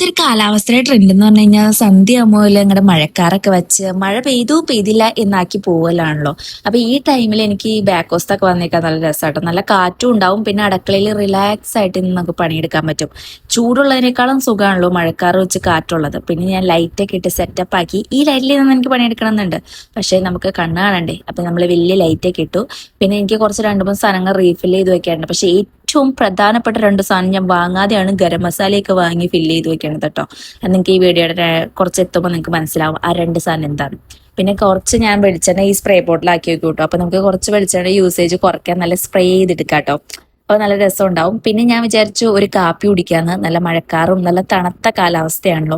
ഇപ്പോഴത്തെ ഒരു കാലാവസ്ഥയുടെ ട്രെൻഡ് എന്ന് പറഞ്ഞു കഴിഞ്ഞാൽ സന്ധ്യയാകുമ്പോൾ ഞങ്ങളുടെ മഴക്കാറൊക്കെ വെച്ച് മഴ പെയ്തു പെയ്തില്ല എന്നാക്കി പോവലാണല്ലോ. അപ്പൊ ഈ ടൈമിൽ എനിക്ക് ഈ ബാക്ക് കോസ്റ്റ് ഒക്കെ വന്നേക്കാൻ നല്ല രസമാട്ടോ. നല്ല കാറ്റും ഉണ്ടാവും, പിന്നെ അടുക്കളയിൽ റിലാക്സ് ആയിട്ട് ഇന്ന് നമുക്ക് പണിയെടുക്കാൻ പറ്റും. ചൂടുള്ളതിനേക്കാളും സുഖമാണല്ലോ മഴക്കാറ് വെച്ച് കാറ്റുള്ളത്. പിന്നെ ഞാൻ ലൈറ്റൊക്കെ ഇട്ട് സെറ്റപ്പ് ആക്കി. ഈ ലൈറ്റിൽ നിന്ന് എനിക്ക് പണിയെടുക്കണം എന്നുണ്ട്, പക്ഷേ നമുക്ക് കണ്ണ് കാണണ്ടേ. അപ്പൊ നമ്മൾ വലിയ ലൈറ്റൊക്കെ ഇട്ടു. പിന്നെ എനിക്ക് കുറച്ച് 2-3 സാധനങ്ങൾ റീഫിൽ ചെയ്ത് വെക്കാറുണ്ട്. പക്ഷേ ഏറ്റവും പ്രധാനപ്പെട്ട 2 സാധനം ഞാൻ വാങ്ങാതെയാണ് ഗരം മസാലയൊക്കെ വാങ്ങി ഫില്ല് ചെയ്ത് വെക്കണത് കേട്ടോ. അത് നിങ്ങൾക്ക് ഈ വീഡിയോയുടെ കുറച്ച് എത്തുമ്പോൾ നിങ്ങൾക്ക് മനസ്സിലാവും ആ 2 സാധനം എന്താണ്. പിന്നെ കുറച്ച് ഞാൻ വെളിച്ചെണ്ണ ഈ സ്പ്രേ ബോട്ടിലാക്കി വെക്കും കേട്ടോ. അപ്പൊ നമുക്ക് കുറച്ച് വെളിച്ചെണ്ണ യൂസേജ് കുറയ്ക്കാൻ നല്ല സ്പ്രേ ചെയ്തെടുക്കാം കേട്ടോ. അപ്പോൾ നല്ല രസം ഉണ്ടാവും. പിന്നെ ഞാൻ വിചാരിച്ചു ഒരു കാപ്പി കുടിക്കാന്ന്. നല്ല മഴക്കാറും നല്ല തണുത്ത കാലാവസ്ഥയാണല്ലോ.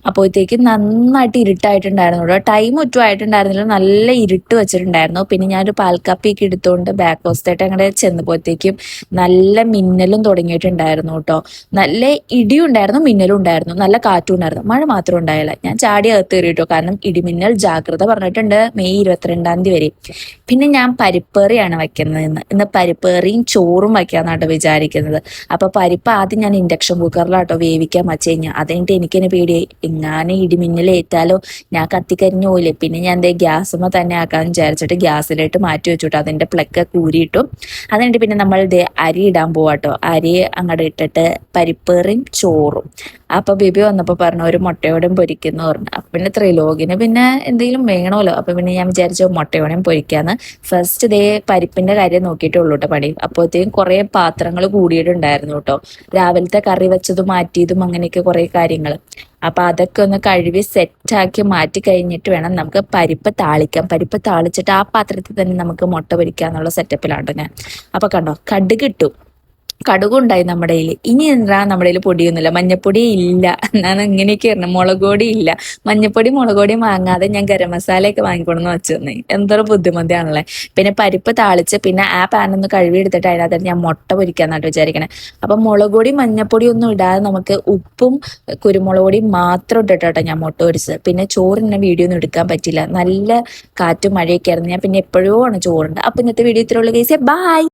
അപ്പോഴത്തേക്ക് നന്നായിട്ട് ഇരുട്ടായിട്ടുണ്ടായിരുന്നു കേട്ടോ. ടൈം ഒറ്റും ആയിട്ടുണ്ടായിരുന്നില്ല, നല്ല ഇരുട്ട് വെച്ചിട്ടുണ്ടായിരുന്നു. പിന്നെ ഞാനൊരു പാൽക്കാപ്പിയൊക്കെ എടുത്തുകൊണ്ട് ബാക്ക് ഹോസ്റ്റായിട്ട് അങ്ങനെ ചെന്നപ്പോഴത്തേക്കും നല്ല മിന്നലും തുടങ്ങിയിട്ടുണ്ടായിരുന്നു കേട്ടോ. നല്ല ഇടിയും ഉണ്ടായിരുന്നു, മിന്നലും ഉണ്ടായിരുന്നു, നല്ല കാറ്റും ഉണ്ടായിരുന്നു. മഴ മാത്രം ഉണ്ടായില്ല. ഞാൻ ചാടി അകത്ത് കയറി കേട്ടോ, കാരണം ഇടിമിന്നൽ ജാഗ്രത പറഞ്ഞിട്ടുണ്ട് മെയ് 22-ാം തീയതി വരെ. പിന്നെ ഞാൻ പരിപ്പേറിയാണ് വെക്കുന്നത്. ഇന്ന് പരിപ്പേറിയും ചോറും വയ്ക്കാന്നാട്ടോ വിചാരിക്കുന്നത്. അപ്പൊ പരിപ്പ് ആദ്യം ഞാൻ ഇൻഡക്ഷൻ കുക്കറിലാട്ടോ വേവിക്കാൻ വച്ചു കഴിഞ്ഞാൽ, അതെനിക്ക് എനിക്കെന്നെ പേടിയായി, എങ്ങാനും ഇടിമിന്നൽ ഏറ്റാലോ ഞാൻ കത്തിക്കരിഞ്ഞു പോയില്ലേ. പിന്നെ ഞാൻ എന്തേ ഗ്യാസുമ്മ തന്നെ ആക്കാന്ന് വിചാരിച്ചിട്ട് ഗ്യാസിലോട്ട് മാറ്റി വെച്ചുട്ടോ. അതിന്റെ പ്ലഗ് കൂരിയിട്ടു. അതുകൊണ്ട് പിന്നെ നമ്മൾ ഇതേ അരി ഇടാൻ പോവാട്ടോ. അരി അങ്ങോട്ട് ഇട്ടിട്ട് പരിപ്പേറിയും ചോറും. അപ്പൊ ബേബി വന്നപ്പോ പറഞ്ഞു ഒരു മുട്ടയോടും പൊരിക്കുന്നു പറഞ്ഞു. അപ്പൊ പിന്നെ ത്രിലോകിന് പിന്നെ എന്തെങ്കിലും വേണമല്ലോ. അപ്പൊ പിന്നെ ഞാൻ വിചാരിച്ചു മുട്ടയോടെയും പൊരിക്കാന്ന്. ഫസ്റ്റ് ഇതേ പരിപ്പിന്റെ കാര്യം നോക്കിയിട്ടുള്ളൂ കേട്ടോ പണി. അപ്പോഴത്തേക്കും കുറെ പാത്രങ്ങൾ കൂടിയിട്ടുണ്ടായിരുന്നു കേട്ടോ. രാവിലത്തെ കറി വെച്ചതും മാറ്റിയതും അങ്ങനെയൊക്കെ കുറെ കാര്യങ്ങൾ. അപ്പൊ അതൊക്കെ ഒന്ന് കഴുകി സെറ്റാക്കി മാറ്റി കഴിഞ്ഞിട്ട് വേണം നമുക്ക് പരിപ്പ് താളിക്കാം. പരിപ്പ് താളിച്ചിട്ട് ആ പാത്രത്തിൽ തന്നെ നമുക്ക് മുട്ട പൊരിക്കാന്നുള്ള സെറ്റപ്പിലാണ് ഞാൻ. അപ്പൊ കണ്ടോ, കടുക് ഇട്ടു. കടുകുണ്ടായി നമ്മുടെ കയ്യിൽ. ഇനി എന്താ നമ്മുടെ കയ്യിൽ പൊടിയൊന്നുമില്ല, മഞ്ഞപ്പൊടി ഇല്ല. ഞാൻ ഇങ്ങനെയൊക്കെ ആയിരുന്നു, മുളക് പൊടി ഇല്ല. മഞ്ഞപ്പൊടി മുളക് പൊടിയും വാങ്ങാതെ ഞാൻ ഗരം മസാലയൊക്കെ വാങ്ങിക്കൊണ്ടെന്ന് വെച്ചു തന്നെ. എന്തൊരു ബുദ്ധിമുട്ടാണല്ലേ. പിന്നെ പരിപ്പ് താളിച്ച് പിന്നെ ആ പാനൊന്ന് കഴുകി എടുത്തിട്ട് അതിനകത്ത് ഞാൻ മുട്ട പൊരിക്കാന്നായിട്ട് വിചാരിക്കണേ. അപ്പൊ മുളക് പൊടി മഞ്ഞപ്പൊടി ഒന്നും ഇടാതെ നമുക്ക് ഉപ്പും കുരുമുളക് പൊടിയും മാത്രം ഇട്ടിട്ടോ ഞാൻ മുട്ട പൊരിച്ചത്. പിന്നെ ചോറിന് വീഡിയോ ഒന്നും എടുക്കാൻ പറ്റില്ല, നല്ല കാറ്റും മഴയൊക്കെ ആയിരുന്നു. ഞാൻ പിന്നെ എപ്പോഴോ ആണ് ചോറുണ്ട്. അപ്പൊ ഇന്നത്തെ വീഡിയോ ഇത്രയുള്ള കേസ്. ബൈ.